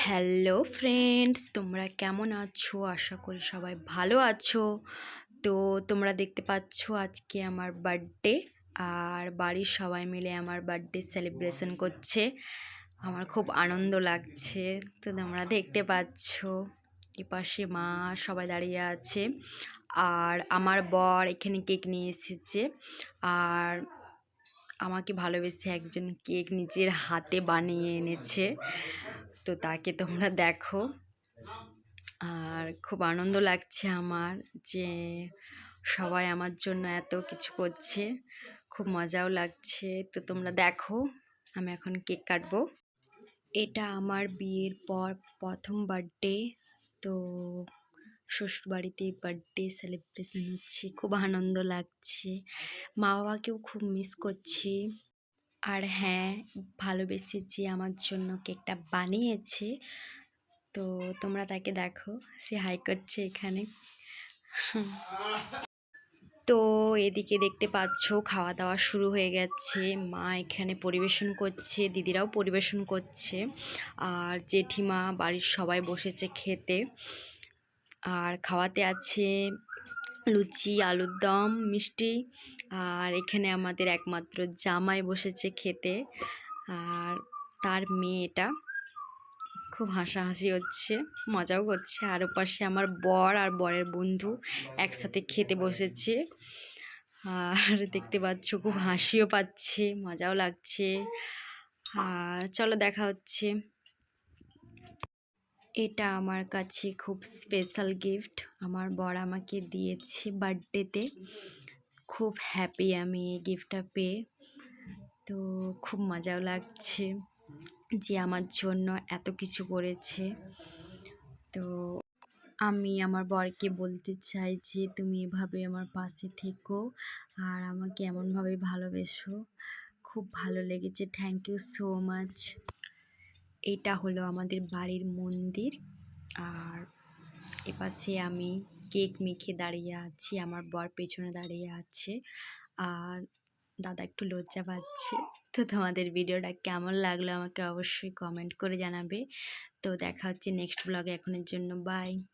Hello friends, তোমরা কেমন আছো? আশা করি সবাই ভালো আছো। তো তোমরা দেখতে পাচ্ছ আজকে আমার বার্থডে, আর বাড়ির সবাই মিলে আমার বার্থডে সেলিব্রেশন করছে। আমার খুব আনন্দ লাগছে। তো তোমরা দেখতে পাচ্ছ এপাশে মা সবাই দাঁড়িয়ে আছে, আর আমার বর এখানে কেক নিয়ে এসেছে। আর আমাকে ভালোবেসে একজন কেক নিজের হাতে বানিয়ে এনেছে, তো তাকে তোমরা দেখো। আর খুব আনন্দ লাগছে আমার যে সবাই আমার জন্য এত কিছু করছে, খুব মজাও লাগছে। তো তোমরা দেখো, আমি এখন কেক কাটবো। এটা আমার বিয়ের পর প্রথম বার্থডে। তো শ্বশুরবাড়িতে বার্থডে সেলিব্রেশন হচ্ছে, খুব আনন্দ লাগছে। মা বাবাকেও খুব মিস করছি। আর হ্যাঁ, ভালোবেসে যে আমার জন্য কেকটা বানিয়েছে, তো তোমরা তাকে দেখো, সে হাই করছে এখানে। তো এদিকে দেখতে পাচ্ছ খাওয়া দাওয়া শুরু হয়ে গেছে। মা এখানে পরিবেশন করছে, দিদিরাও পরিবেশন করছে, আর জেঠিমা বাড়ির সবাই বসেছে খেতে। আর খাওয়াতে আছে লুচি, আলুর দম, মিষ্টি। আর এখানে আমাদের একমাত্র জামাই বসেছে খেতে, আর তার মেয়েটা। খুব হাসাহাসি হচ্ছে, মজাও করছে। আর ওপাশে আমার বর আর বরের বন্ধু একসাথে খেতে বসেছে। আর দেখতে পাচ্ছ খুব হাসিও পাচ্ছে, মজাও লাগছে। আর চলো দেখা হচ্ছে। এটা আমার কাছে খুব স্পেশাল গিফট, আমার বর আমাকে দিয়েছে বার্থডেতে। খুব হ্যাপি আমি এই গিফটটা পেয়ে। তো খুব মজাও লাগছে যে আমার জন্য এত কিছু করেছে। তো আমি আমার বরকে বলতে চাই যে তুমি এভাবে আমার পাশে থেকো আর আমাকে এমনভাবে ভালোবেসো। খুব ভালো লেগেছে, থ্যাংক ইউ সো মাচ। এটা হলো আমাদের বাড়ির মন্দির, আর এপাশে আমি কেক মেখে দাঁড়িয়ে আছি, আমার বর পেছনে দাঁড়িয়ে আছে, আর দাদা একটু লজ্জা পাচ্ছে। তো তোমাদের ভিডিওটা কেমন লাগলো আমাকে অবশ্যই কমেন্ট করে জানাবে। তো দেখা হচ্ছে নেক্সট ব্লগে, এখনের জন্য বাই।